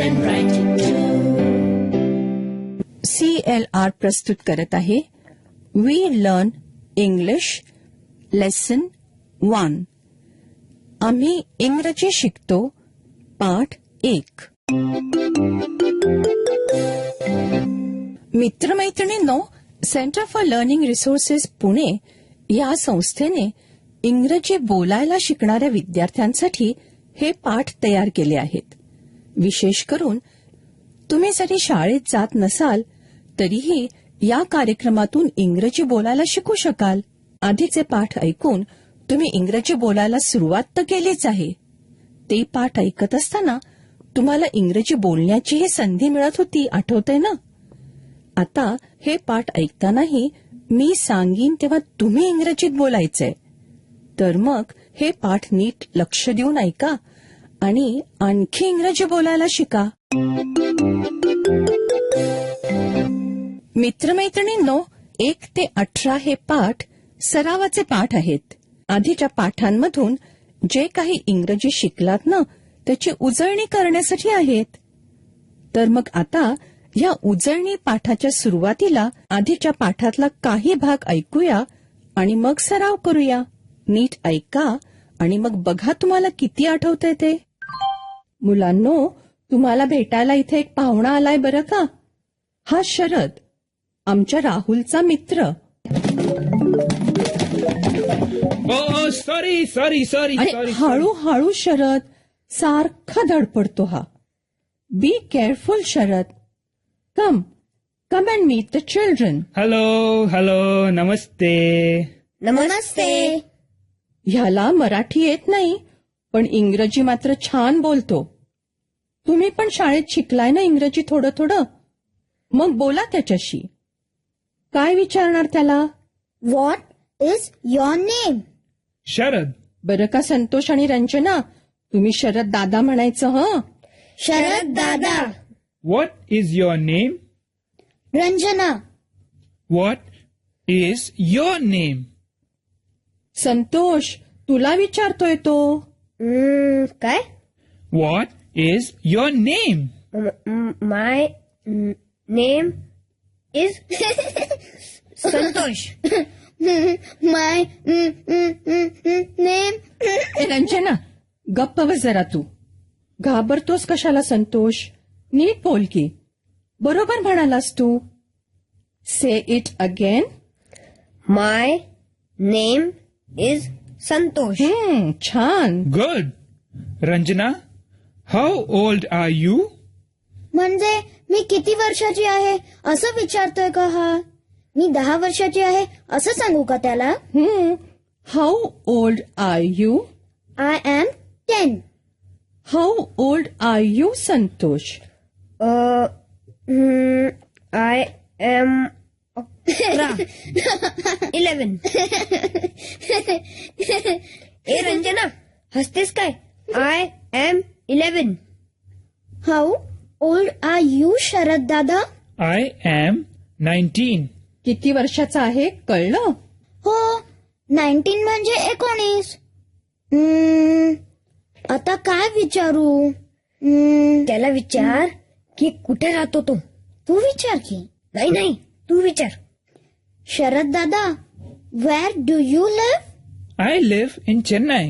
and write it too. CLR प्रस्तुत करत आहे वी लर्न इंग्लिश लेसन 1. आम्ही इंग्रजी शिकतो पाठ 1. मित्रमैत्रिणींनो, centre for learning resources Pune या संस्थेने इंग्रजी बोलायला शिकणाऱ्या विद्यार्थ्यांसाठी हे पाठ तयार केले आहेत. विशेष करून तुम्ही जरी शाळेत जात नसाल तरीही या कार्यक्रमातून इंग्रजी बोलायला शिकू शकाल. आधीचे पाठ ऐकून तुम्ही इंग्रजी बोलायला सुरुवात तर केलीच आहे. ते पाठ ऐकत असताना तुम्हाला इंग्रजी बोलण्याचीही संधी मिळत होती, आठवतंय ना? आता हे पाठ ऐकतानाही मी सांगीन तेव्हा तुम्ही इंग्रजीत बोलायचंय. तर मग हे पाठ नीट लक्ष देऊन ऐका आणि आणखी इंग्रजी बोलायला शिका. मित्रमैत्रिणींनो, 1 ते 18 हे पाठ सरावाचे पाठ आहेत. आधीच्या पाठांमधून जे काही इंग्रजी शिकलात ना त्याची उजळणी करण्यासाठी आहेत. तर मग आता या उजळणी पाठाच्या सुरुवातीला आधीच्या पाठातला काही भाग ऐकूया आणि मग सराव करूया. नीट ऐका आणि मग बघा तुम्हाला किती आठवतंय ते. मुलांनो, तुम्हाला भेटायला इथे एक पाहुणा आलाय बरं का. हा शरद, आमच्या राहुलचा मित्र. सॉरी. हळूहळू शरद, सारखा धडपडतो हा. Be careful Sharad. Come and meet the children. Hello, नमस्ते. नमस्ते. ह्याला मराठी येत नाही पण इंग्रजी मात्र छान बोलतो. तुम्ही पण शाळेत शिकलाय ना इंग्रजी थोडं थोडं, मग बोला त्याच्याशी. काय विचारणार त्याला? What is your name? Sharad. बरं का संतोष आणि रंजना, तुम्ही शरद दादा म्हणायचं. हं, शरद दादा. What is your name? Ranjana. What is your name? Santosh, तुला विचारतोय तो. काय? What is your name? My name is Santosh. My name. Ranjana, गप्प बस जरा तू. घाबरतोस कशाला संतोष? नीट बोल की. बरोबर म्हणालास तू. Say it again. My name is Santosh. छान. Good. Ranjana, how old are you? म्हणजे मी किती वर्षाची आहे असं विचारतोय का हा? मी 10 वर्षाची आहे असं सांगू का त्याला? How old are you? I am 10. How old are you Santosh? I am 11. ए रंजना, हसतेस काय? I am 11. How old are you Sharad दादा? I am 19. किती वर्षाचा आहे कळलं? हो, 19 म्हणजे 19. आता काय विचारू? त्याला विचार की कुठे राहतो तो. तू विचार की. नाही, तू विचार. शरद दादा, where do you live? I live in Chennai.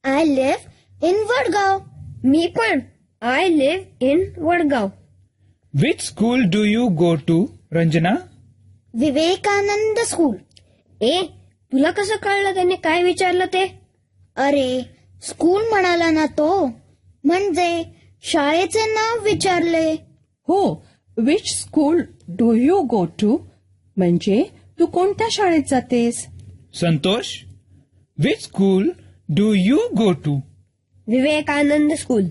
I live in Vadgaon. मी पण. I live in Vadgaon. Which school do you go to, Ranjana? Vivekananda school. ए, तुला कसं कळलं त्याने काय विचारलं ते? अरे, स्कूल म्हणाला ना तो, म्हणजे शाळेचे नाव विचारले. हो, which school do you go to म्हणजे तू कोणत्या शाळेत जातेस? Santosh, which school do you go to? Vivekananda school.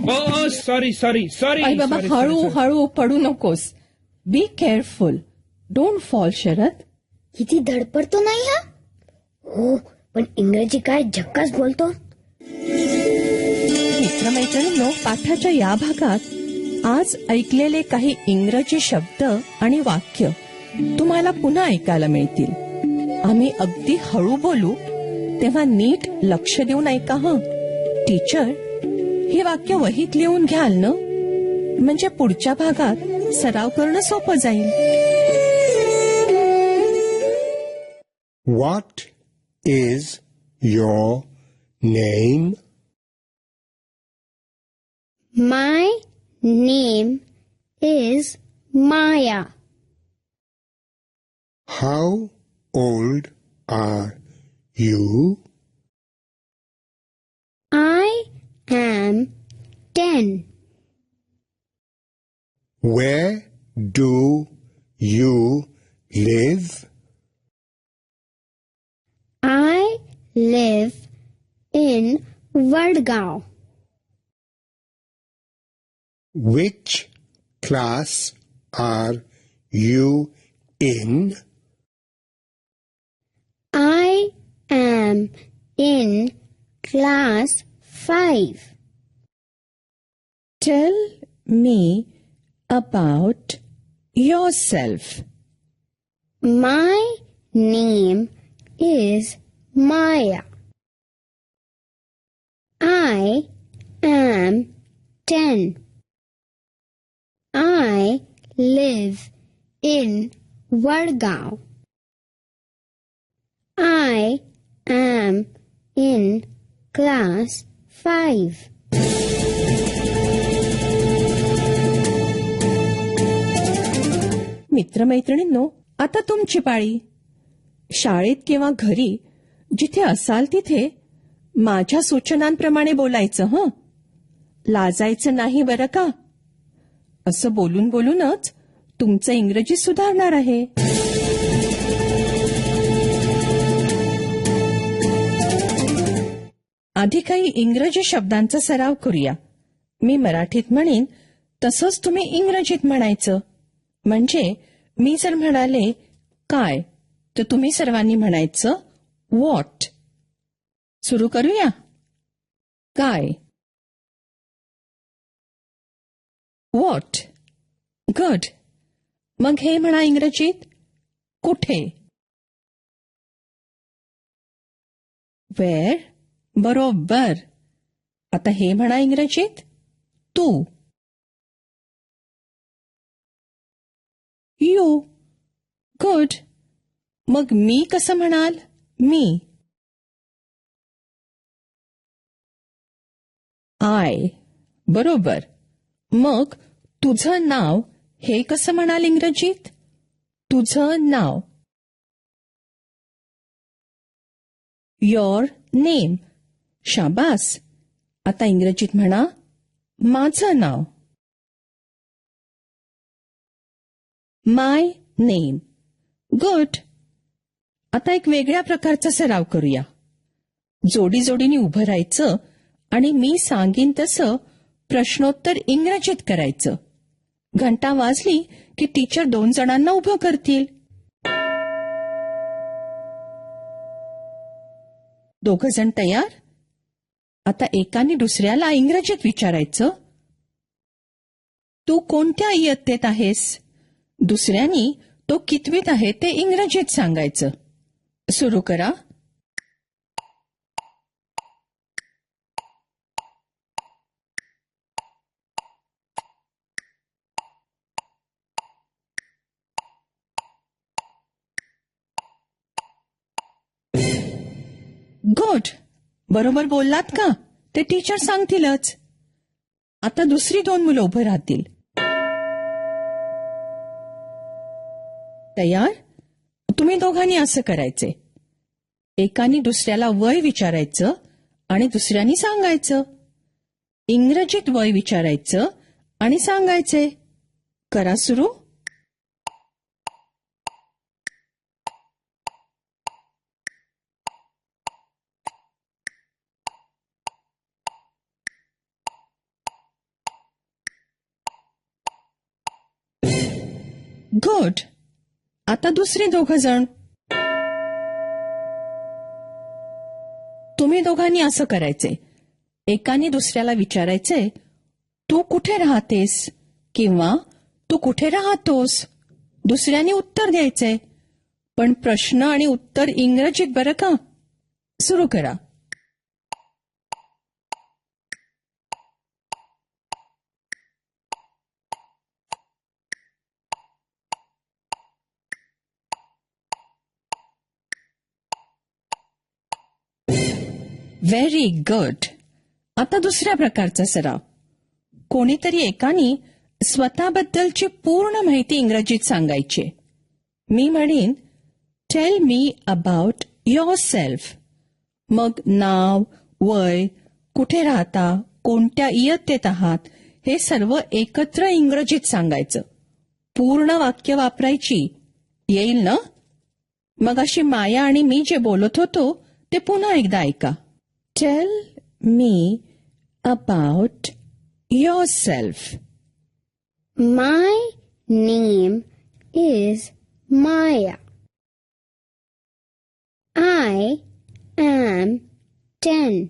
Oh, sorry. आई बाबा, हळू पडू नकोस. Be careful. Don't fall Sharad. किती धडपडतो नाही हा? हो, पण इंग्रजी काय झक्कास बोलतो. मित्रमैत्रिणींनो, पाठाच्या या भागात आज ऐकलेले काही इंग्रजी शब्द आणि वाक्य तुम्हाला पुन्हा ऐकायला मिळतील. आम्ही अगदी हळू बोलू तेव्हा नीट लक्ष देऊन ऐका हं. टीचर, हे वाक्य वहीत लिहून घ्याल ना, म्हणजे पुढच्या भागात सराव करणं सोपं जाईल. What is your name? My name is Maya. How old are you? I am 10. Where do you live? I live in Vadgaon. Which class are you in? I am in class 5. Tell me about yourself. My name is Maya. I am 10. I live in Vadgaon. I am in class 5. मित्रमैत्रिणींनो, आता तुमची पाळी. शाळेत किंवा घरी जिथे असाल तिथे माझ्या सूचनांप्रमाणे बोलायचं. हं, लाजायचं नाही बरं का. असं बोलून बोलूनच तुमचं इंग्रजी सुधारणार आहे. आधी काही इंग्रजी शब्दांचा सराव करूया. मी मराठीत म्हणेन तसंच तुम्ही इंग्रजीत म्हणायचं. म्हणजे मी जर म्हणाले काय, तर तुम्ही सर्वांनी म्हणायचं व्हॉट. सुरू करूया. काय. व्हॉट. गुड. मग हे म्हणा इंग्रजीत कुठे. वेअर. बरोबर. आता हे म्हणा इंग्रजीत तू. यू. गुड. मग मी कसं म्हणाल. मी. आय. बरोबर. मग तुझं नाव हे कसं म्हणाल इंग्रजीत. तुझं नाव. Your name. शाबास. आता इंग्रजीत म्हणा माझं नाव. माय नेम. गुड. आता एक वेगळ्या प्रकारचा सराव करूया. जोडी जोडीने उभं राहायचं आणि मी सांगीन तसं प्रश्नोत्तर इंग्रजीत करायचं. घंटा वाजली की टीचर 2 जणांना उभं करतील. 2 जण तयार. आता एकाने दुसऱ्याला इंग्रजीत विचारायचं, तू कोणत्या इयत्तेत आहेस. दुसऱ्यानी तो कितवीत आहे ते इंग्रजीत सांगायचं. सुरू करा. गुड. बरोबर बोललात का. ते टीचर सांगतीलच. आता दुसरी 2 मुलं उभं राहतील. तयार. तुम्ही दोघांनी असं करायचे. एकाने दुसऱ्याला वय विचारायचं आणि दुसऱ्यानी सांगायचं. इंग्रजीत वय विचारायचं आणि सांगायचे. करा सुरू. गुड. आता दुसरे 2 जण. तुम्ही दोघांनी असं करायचे. एकाने दुसऱ्याला विचारायचे, तू कुठे राहतेस किंवा तू कुठे राहतोस. दुसऱ्याने उत्तर द्यायचे. पण प्रश्न आणि उत्तर इंग्रजीत बरं का. सुरू करा. Very good. आता दुसऱ्या प्रकारचा सराव. कोणीतरी एकाने स्वतःबद्दलची पूर्ण माहिती इंग्रजीत सांगायची. मी म्हणेन, tell me about your self. मग नाव, वय, कुठे राहता, कोणत्या इयत्तेत आहात हे सर्व एकत्र इंग्रजीत सांगायचं. पूर्ण वाक्य वापरायची. येईल ना? मग अशी माया आणि मी जे बोलत होतो ते पुन्हा एकदा ऐका. Tell me about your self. My name is Maya. I am 10.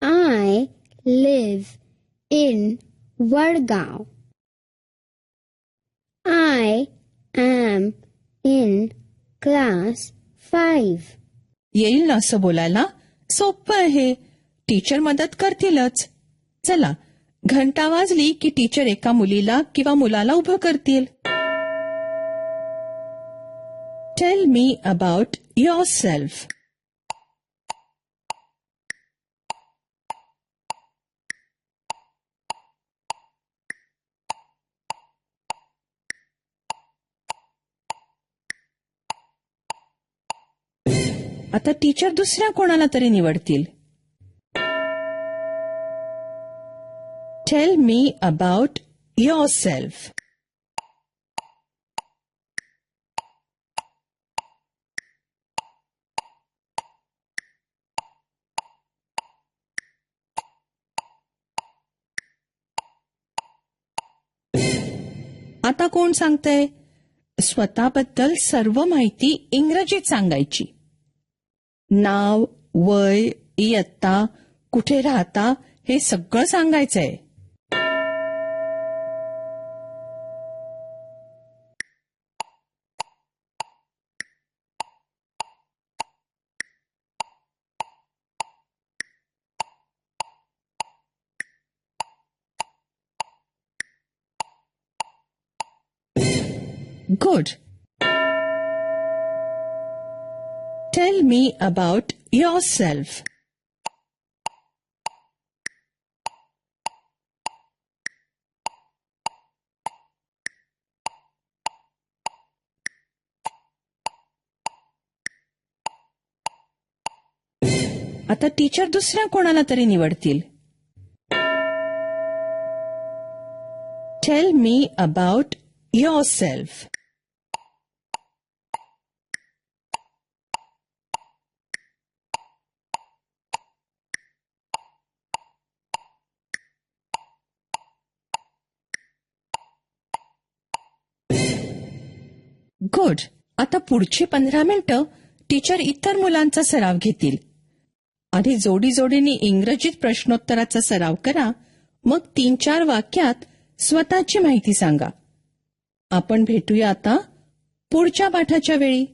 I live in Vadgaon. I am in class 5. येईल ना असं बोलायला? सोपं आहे. टीचर मदत करतीलच. चला, घंटा वाजली की टीचर एका मुलीला किंवा मुलाला उभं करतील. Tell me about your self. आता टीचर दुसऱ्या कोणाला तरी निवडतील. Tell me about your self. आता कोण सांगतंय? स्वतःबद्दल सर्व माहिती इंग्रजीत सांगायची. नाव, वय, इयत्ता, कुठे राहता हे सगळं सांगायचंय. Good. Tell me about your self. आता टीचर दुसऱ्या कोणाला तरी निवडतील. Tell me about your self. Good. आता पुढची 15 मिनिटं टीचर इतर मुलांचा सराव घेतील. आधी जोडी जोडीने इंग्रजीत प्रश्नोत्तराचा सराव करा. मग 3-4 वाक्यात स्वतःची माहिती सांगा. आपण भेटूया आता पुढच्या पाठाच्या वेळी.